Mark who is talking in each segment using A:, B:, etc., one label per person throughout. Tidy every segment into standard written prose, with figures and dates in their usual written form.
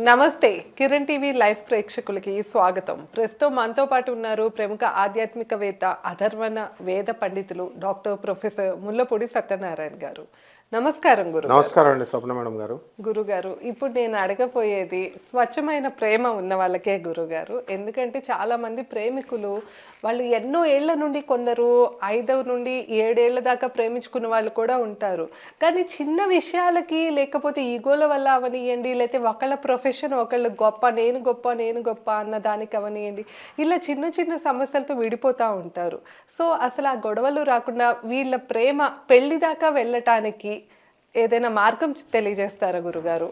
A: నమస్తే Kiran TV live ప్రేక్షకులకి స్వాగతం. ప్రస్తుతం మనతో పాటు ఉన్నారు ప్రముఖ ఆధ్యాత్మికవేత్త, అధర్వణ వేద పండితులు డాక్టర్ ప్రొఫెసర్ ముల్లపూడి సత్యనారాయణ గారు. నమస్కారం గురు.
B: నమస్కారం అండి స్వప్న మేడం గారు.
A: గురుగారు, ఇప్పుడు నేను అడగపోయేది స్వచ్ఛమైన ప్రేమ ఉన్న వాళ్ళకే గురుగారు. ఎందుకంటే చాలా మంది ప్రేమికులు వాళ్ళు ఎన్నో ఏళ్ల నుండి, కొందరు 5 నుండి 7 ఏళ్ల దాకా ప్రేమించుకున్న వాళ్ళు కూడా ఉంటారు. కానీ చిన్న విషయాలకి, లేకపోతే ఈగోల వల్ల అవనియండి, లేకపోతే ఒకళ్ళ ప్రొఫెషన్ ఒకళ్ళు గొప్ప, నేను గొప్ప నేను గొప్ప అన్న దానికి అవనియండి, ఇలా చిన్న చిన్న సమస్యలతో విడిపోతూ ఉంటారు. సో అసలు ఆ గొడవలు రాకుండా వీళ్ళ ప్రేమ పెళ్లి దాకా వెళ్ళటానికి ఏదైనా మార్గం తెలియజేస్తారా గురుగారు?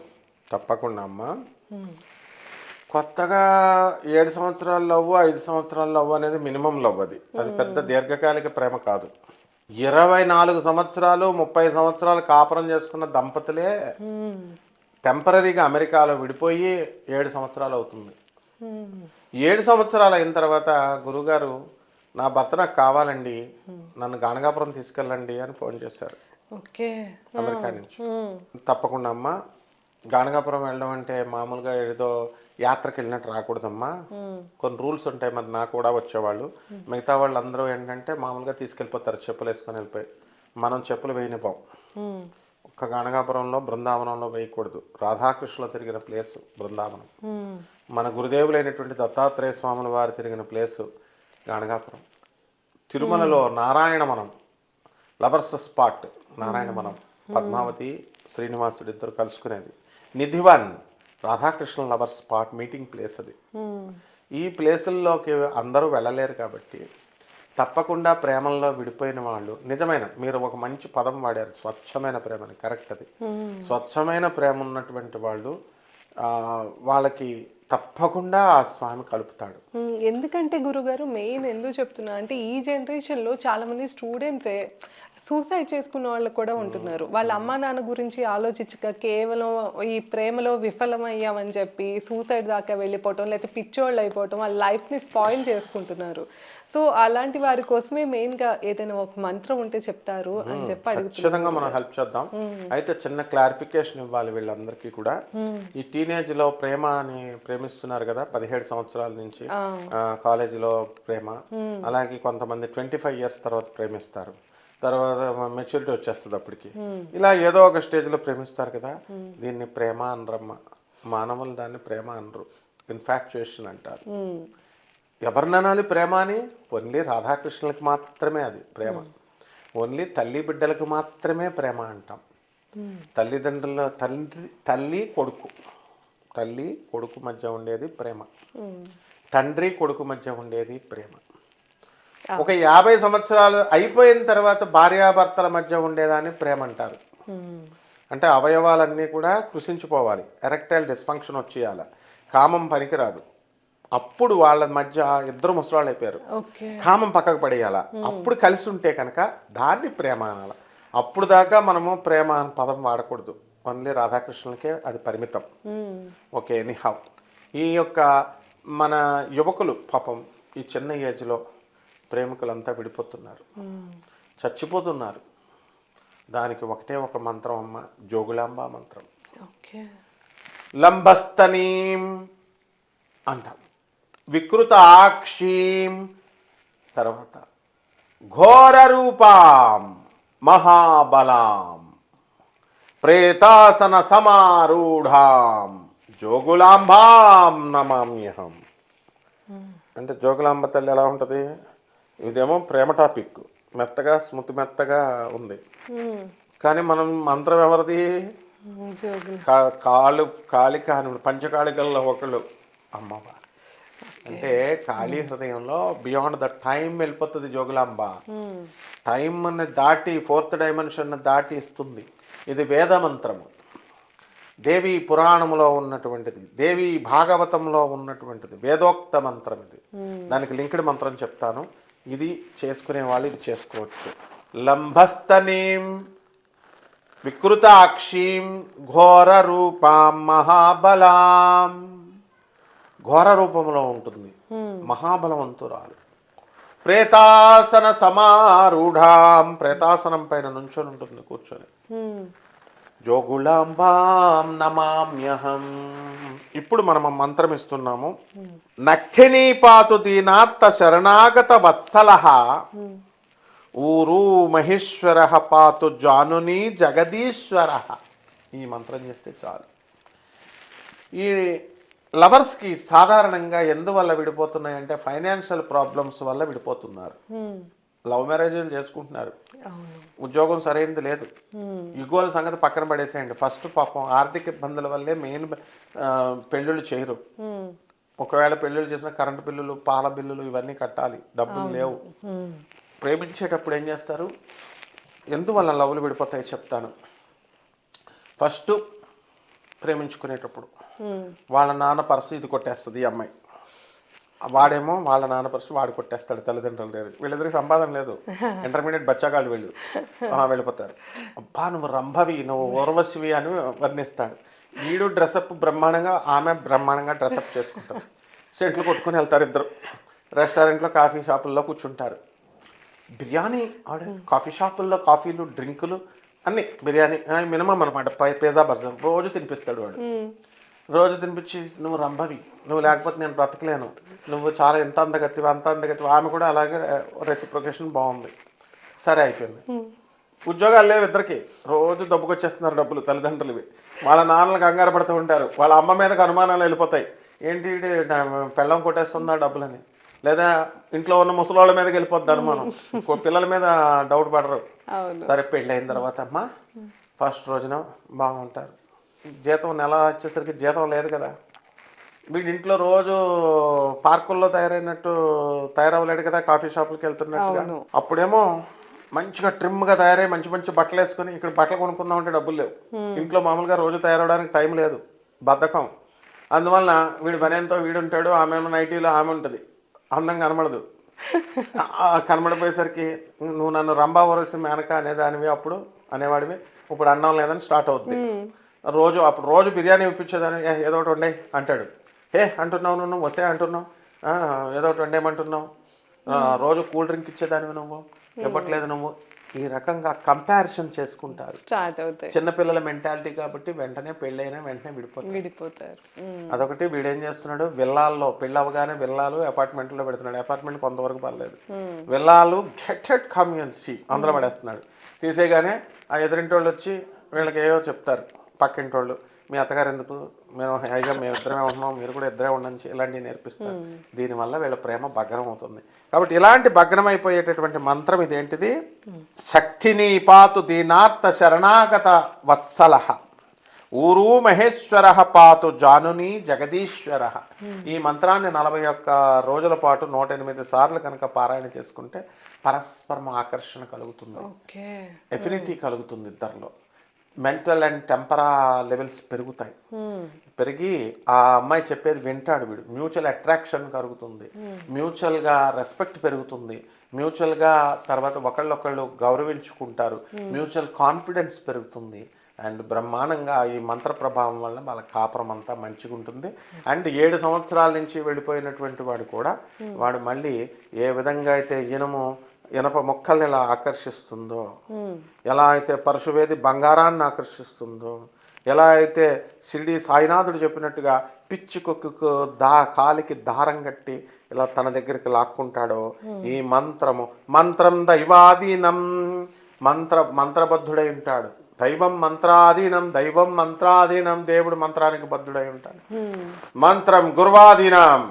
B: తప్పకుండా అమ్మా. కొత్తగా 7 సంవత్సరాల లవ్, 5 సంవత్సరాల లవ్ అనేది మినిమం లవ్. అది పెద్ద దీర్ఘకాలిక ప్రేమ కాదు. 24 సంవత్సరాలు 30 సంవత్సరాలు కాపురం చేసుకున్న దంపతులే టెంపరీగా అమెరికాలో విడిపోయి 7 సంవత్సరాలు అవుతుంది. 7 సంవత్సరాలు అయిన తర్వాత గురుగారు, నా భర్త నాకు కావాలండి, నన్ను గానగాపురం తీసుకెళ్ళండి అని ఫోన్ చేశారు అమెరికా నుంచి. తప్పకుండా అమ్మా, గానగాపురం వెళ్ళడం అంటే మామూలుగా ఏదో యాత్రకి వెళ్ళినట్టు రాకూడదమ్మా. కొన్ని రూల్స్ ఉంటాయి. మరి నాకు కూడా వచ్చేవాళ్ళు, మిగతా వాళ్ళు అందరూ ఏంటంటే మామూలుగా తీసుకెళ్ళిపోతారు, చెప్పులు వేసుకొని వెళ్ళిపోయి. మనం చెప్పులు వేయనివ్వం. ఒక్క గానగాపురంలో బృందావనంలో వేయకూడదు. రాధాకృష్ణులు తిరిగిన ప్లేస్ బృందావనం. మన గురుదేవులైనటువంటి దత్తాత్రేయ స్వాముల వారు తిరిగిన ప్లేసు గానగాపురం. తిరుమలలో నారాయణవనం లవర్స్ స్పాట్ నారాయణవనం. పద్మావతి శ్రీనివాసుడు ఇద్దరు కలుసుకునేది. Nidhivan Radhakrishna lovers spot, meeting place అది. ఈ ప్లేసుల్లోకి అందరూ వెళ్ళలేరు కాబట్టి తప్పకుండా ప్రేమల్లో విడిపోయిన వాళ్ళు, నిజమైన, మీరు ఒక మంచి పదం వాడారు, స్వచ్ఛమైన ప్రేమని. కరెక్ట్. అది స్వచ్ఛమైన ప్రేమ ఉన్నటువంటి వాళ్ళు, వాళ్ళకి తప్పకుండా ఆ స్వామి కలుపుతాడు.
A: ఎందుకంటే గురుగారు, మెయిన్ ఎందుకు చెప్తున్నా అంటే ఈ జనరేషన్లో చాలా మంది స్టూడెంట్సే సూసైడ్ చేసుకున్న వాళ్ళు కూడా ఉంటున్నారు. వాళ్ళ అమ్మా నాన్న గురించి ఆలోచించక కేవలం ఈ ప్రేమలో విఫలమయ్యామని చెప్పి సూసైడ్ దాకా వెళ్ళిపోవటం, లేకపోతే పిచ్చోళ్ళు అయిపోవటం, వాళ్ళ లైఫ్ని స్పాయిల్ చేసుకుంటున్నారు. సో అలాంటి వారి కోసమే మెయిన్గా ఏదైనా ఒక మంత్రం ఉంటే చెప్తారు అని చెప్పి
B: ఖచ్చితంగా మనం హెల్ప్ చేద్దాం. అయితే చిన్న క్లారిఫికేషన్ ఇవ్వాలి వీళ్ళందరికీ కూడా. ఈ టీనేజ్లో ప్రేమ అని ప్రేమిస్తున్నారు కదా, 17 సంవత్సరాల నుంచి కాలేజీలో ప్రేమ. అలాగే కొంతమంది 25 years తర్వాత ప్రేమిస్తారు, తర్వాత మెచ్యూరిటీ వచ్చేస్తుంది అప్పటికి. ఇలా ఏదో ఒక స్టేజ్లో ప్రేమిస్తారు కదా, దీన్ని ప్రేమ అనరమ్మ. మానవులు దాన్ని ప్రేమ అనరు, ఇన్ఫాక్చుయేషన్ అంటారు. ఎవరిననాలి ప్రేమ అని? ఓన్లీ రాధాకృష్ణులకి మాత్రమే అది ప్రేమ. ఓన్లీ తల్లి బిడ్డలకు మాత్రమే ప్రేమ అంటాం. తల్లిదండ్రుల తల్లి కొడుకు మధ్య ఉండేది ప్రేమ. తండ్రి కొడుకు మధ్య ఉండేది ప్రేమ. ఒక 50 సంవత్సరాలు అయిపోయిన తర్వాత భార్యాభర్తల మధ్య ఉండేదాన్ని ప్రేమ అంటారు. అంటే అవయవాలన్నీ కూడా కృషించిపోవాలి, ఎరెక్టైల్ డిస్ఫంక్షన్ వచ్చేయాలి, కామం పనికిరాదు. అప్పుడు వాళ్ళ మధ్య ఇద్దరు ముసలాళ్ళు అయిపోయారు, కామం పక్కకు పడేయాల, అప్పుడు కలిసి ఉంటే కనుక దాన్ని ప్రేమ అనాలి. అప్పుడు దాకా మనము ప్రేమ అని పదం వాడకూడదు. ఓన్లీ రాధాకృష్ణులకే అది పరిమితం. ఓకే, ఎనీహౌ ఈ యొక్క మన యువకులు పాపం ఈ చిన్న ఏజ్లో ప్రేమికులంతా విడిపోతున్నారు, చచ్చిపోతున్నారు. దానికి ఒకటే ఒక మంత్రం అమ్మ, జోగులాంబ మంత్రం. లంబస్తనీం అంటాం, వికృతాక్షీం, తర్వాత ఘోర రూపాం మహాబలాం ప్రేతాసన సమారూఢాం జోగులాంబాం నమామ్యహం. అంటే జోగులాంబ తల్లి ఎలా ఉంటుంది? ఇదేమో ప్రేమ టాపిక్, మెత్తగా స్మృతి మెత్తగా ఉంది. కానీ మనం మంత్రం ఎవరిది? కాళిక అని, పంచకాళికల్లో ఒకళ్ళు అమ్మవారు. అంటే కాళీ హృదయంలో బియాండ్ ద టైం వెళ్ళిపోతుంది జోగులాంబ. టైం దాటి 4th dimension దాటి ఇస్తుంది. ఇది వేద మంత్రము, దేవి పురాణంలో ఉన్నటువంటిది, దేవి భాగవతంలో ఉన్నటువంటిది, వేదోక్త మంత్రం ఇది. దానికి లింక్డ్ మంత్రం చెప్తాను, ఇది చేసుకునే వాళ్ళు ఇది చేసుకోవచ్చు. లంబస్తనీం వికృతాక్షీం ఘోర రూపాం మహాబలాం. ఘోర రూపంలో ఉంటుంది, మహాబలవంతురాలు. ప్రేతాసన సమారూఢాం, ప్రేతాసనం పైన నుంచొని ఉంటుంది కూర్చొని. జోగులాంబాం నమామ్యహం. ఇప్పుడు మనం ఆ మంత్రం ఇస్తున్నాము. నక్షిణీ పాతు దీనార్త శరణాగత వత్సలః ఊరు మహేశ్వర పాతు జానుని జగదీశ్వర. ఈ మంత్రం చేస్తే చాలు. ఈ లవర్స్కి సాధారణంగా ఎందువల్ల విడిపోతున్నాయంటే ఫైనాన్షియల్ ప్రాబ్లమ్స్ వల్ల విడిపోతున్నారు. లవ్ మ్యారేజ్లు చేసుకుంటున్నారు, ఉద్యోగం సరైనది లేదు, యుగోల సంగతి పక్కన పడేసేయండి. ఫస్ట్ పాపం ఆర్థిక ఇబ్బందుల వల్లే మెయిన్ పెళ్ళిళ్ళు చేయరు. ఒకవేళ పెళ్ళిళ్ళు చేసిన కరెంటు బిల్లులు, పాల బిల్లులు ఇవన్నీ కట్టాలి, డబ్బులు లేవు. ప్రేమించేటప్పుడు ఏం చేస్తారు, ఎందువల్ల లవ్లు విడిపోతాయి చెప్తాను. ఫస్ట్ ప్రేమించుకునేటప్పుడు వాళ్ళ నాన్న పర్సు ఇది కొట్టేస్తుంది ఈ అమ్మాయి, వాడేమో వాళ్ళ నాన్న పర్సు వాడు కొట్టేస్తాడు తల్లిదండ్రుల దగ్గర. వీళ్ళిద్దరికి సంపాదన లేదు, ఇంటర్మీడియట్ బచ్చాగాళ్ళు వీళ్ళు. వెళ్ళిపోతారు. అబ్బా నువ్వు రంభవి, నువ్వు ఊర్వశివి అని వర్ణిస్తాడు. వీడు డ్రెస్అప్ బ్రహ్మాండంగా, ఆమె బ్రహ్మాండంగా డ్రెస్అప్ చేసుకుంటారు. సెంట్లు కొట్టుకుని వెళ్తారు ఇద్దరు. రెస్టారెంట్లో కాఫీ షాపుల్లో కూర్చుంటారు. బిర్యానీ ఆడ కాఫీ షాపుల్లో కాఫీలు, డ్రింకులు అన్నీ బిర్యానీ మినిమం అనమాట. పిజ్జా బర్గర్ రోజు తినిపిస్తాడు వాడు. రోజు తినిపించి నువ్వు రంభవి, నువ్వు లేకపోతే నేను బ్రతకలేను, నువ్వు చాలా ఎంత అందగత్తివి అంత అందగత్తివి. ఆమె కూడా అలాగే రెసిప్రొకేషన్ బాగుంది. సరే అయిపోయింది. ఉద్యోగాలు లేవు ఇద్దరికి, రోజు దబ్బుకొచ్చేస్తున్నారు డబ్బులు తల్లిదండ్రులవి. వాళ్ళ నాన్నలు కంగారు పడుతూ ఉంటారు, వాళ్ళ అమ్మ మీదకి అనుమానాలు వెళ్ళిపోతాయి. ఏంటి పెళ్ళం కొట్టేస్తుందా డబ్బులని, లేదా ఇంట్లో ఉన్న ముసలోళ్ళ మీదకి వెళ్ళిపోద్ది అనుమానం. పిల్లల మీద డౌట్ పడరు. సరే పెళ్ళి అయిన తర్వాత అమ్మ ఫస్ట్ రోజున బాగుంటారు, జీతం నెల వచ్చేసరికి జీతం లేదు కదా. వీడి ఇంట్లో రోజు పార్కుల్లో తయారైనట్టు తయారవ్వలేడు కదా, కాఫీ షాపులకి వెళ్తున్నట్టుగా. అప్పుడేమో మంచిగా ట్రిమ్గా తయారై మంచి మంచి బట్టలు వేసుకొని, ఇక్కడ బట్టలు కొనుక్కుందామంటే డబ్బులు లేవు. ఇంట్లో మామూలుగా రోజు తయారవడానికి టైం లేదు, బద్ధకం. అందువలన వీడి బనేంతో వీడు ఉంటాడు, ఆమె నైటీలో ఆమె ఉంటుంది, అందంగా కనబడదు. కనబడిపోయేసరికి నువ్వు నన్ను రంభా వరసి మేనక అనేదానివి అప్పుడు అనేవాడివి, ఇప్పుడు అన్నం లేదని స్టార్ట్ అవుద్ది. అప్పుడు రోజు బిర్యానీ ఇప్పించేదాన్ని, ఏదో ఒకటి వండే అంటాడు. అంటున్నావు నువ్వు, వసే అంటున్నావు, ఏదో ఒకటి వండేయమంటున్నావు, రోజు కూల్ డ్రింక్ ఇచ్చేదానివి నువ్వు, ఇవ్వట్లేదు నువ్వు. ఈ రకంగా కంపారిజన్ చేసుకుంటారు, స్టార్ట్ అవుతాయి. చిన్నపిల్లల మెంటాలిటీ కాబట్టి వెంటనే పెళ్ళైనా వెంటనే విడిపోతారు. అదొకటి. వీడేం చేస్తున్నాడు, విల్లాల్లో పెళ్ళి అవగానే విల్లాలు అపార్ట్మెంట్లో పెడుతున్నాడు. అపార్ట్మెంట్ కొంతవరకు పర్లేదు, విల్లాలు గెటెడ్ కమ్యూనిటీ అందులో పడేస్తున్నాడు. తీసేయగానే ఆ ఎదురింటి వాళ్ళు వచ్చి వీళ్ళకి ఏవో చెప్తారు, పక్కింటి వాళ్ళు, మీ అత్తగారు ఎందుకు, మేము హాయిగా మేము ఇద్దరమే ఉంటున్నాం, మీరు కూడా ఇద్దరే ఉండండి, ఇలాంటివి నేర్పిస్తారు. దీనివల్ల వీళ్ళ ప్రేమ భగ్నం అవుతుంది. కాబట్టి ఇలాంటి భగ్నం అయిపోయేటటువంటి మంత్రం ఇదేంటిది, శక్తిని పాతు దీనార్త శరణాగత వత్సలః ఊరు మహేశ్వర పాతు జానుని జగదీశ్వర. ఈ మంత్రాన్ని 41 రోజుల పాటు 108 సార్లు కనుక పారాయణ చేసుకుంటే పరస్పరం ఆకర్షణ కలుగుతుంది, ఎఫినిటీ కలుగుతుంది ఇద్దరిలో. మెంటల్ అండ్ టెంపరా లెవెల్స్ పెరుగుతాయి. పెరిగి ఆ అమ్మాయి చెప్పేది వింటాడు వీడు. మ్యూచువల్ అట్రాక్షన్ కలుగుతుంది, మ్యూచువల్గా రెస్పెక్ట్ పెరుగుతుంది, మ్యూచువల్గా తర్వాత ఒకళ్ళొకళ్ళు గౌరవించుకుంటారు, మ్యూచువల్ కాన్ఫిడెన్స్ పెరుగుతుంది. అండ్ బ్రహ్మాండంగా ఈ మంత్ర ప్రభావం వల్ల వాళ్ళ కాపురం అంతా మంచిగా ఉంటుంది. అండ్ 7 సంవత్సరాల నుంచి వెళ్ళిపోయినటువంటి వాడు కూడా వాడు మళ్ళీ ఏ విధంగా అయితే ఇనప మొక్కల్ని ఎలా ఆకర్షిస్తుందో, ఎలా అయితే పరశువేది బంగారాన్ని ఆకర్షిస్తుందో, ఎలా అయితే షిరిడి సాయినాథుడు చెప్పినట్టుగా పిచ్చి కుక్కకు కాలికి దారం కట్టి ఇలా తన దగ్గరికి లాక్కుంటాడో, ఈ మంత్రం దైవాధీనం, మంత్రబద్ధుడై ఉంటాడు. దైవం మంత్రాధీనం, దేవుడు మంత్రానికి బద్ధుడై ఉంటాడు. మంత్రం గురువాధీనం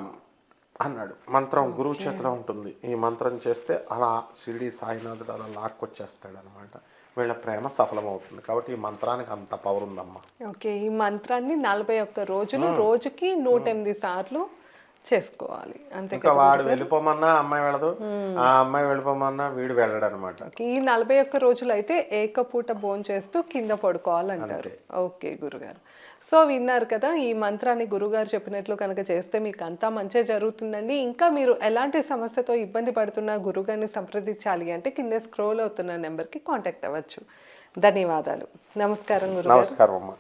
B: అన్నాడు. మంత్రం గురువు చేతిలో ఉంటుంది. ఈ మంత్రం చేస్తే అలా షిరిడి సాయినాథుడు అలా లాక్కొచ్చేస్తాడు అనమాట. వీళ్ళ ప్రేమ సఫలమవుతుంది. కాబట్టి ఈ మంత్రానికి అంత పవర్ ఉందమ్మా.
A: ఓకే, ఈ మంత్రాన్ని 41 రోజులు రోజుకి 108 సార్లు చేసుకోవాలి అంతే.
B: ఇంకా వాడు వెళ్ళిపోమన్నా అమ్మాయి వెళ్ళదు, ఆ అమ్మాయి వెళ్ళిపోమన్నా వీడు వెళ్ళడు అనమాట.
A: ఈ 41 రోజులు అయితే ఏకపూట భోంచేస్తూ కింద పడుకోవాలంటారు. ఓకే గురుగారు, సో విన్నారు కదా, ఈ మంత్రాన్ని గురుగారు చెప్పినట్లు కనుక చేస్తే మీకు అంతా మంచిగా జరుగుతుందండి. ఇంకా మీరు ఎలాంటి సమస్యతో ఇబ్బంది పడుతున్నా గురుగారిని సంప్రదించాలి అంటే కింద స్క్రోల్ అవుతున్న నెంబర్కి కాంటాక్ట్ అవ్వచ్చు. ధన్యవాదాలు. నమస్కారం గురుగారు.
B: నమస్కారం అమ్మా.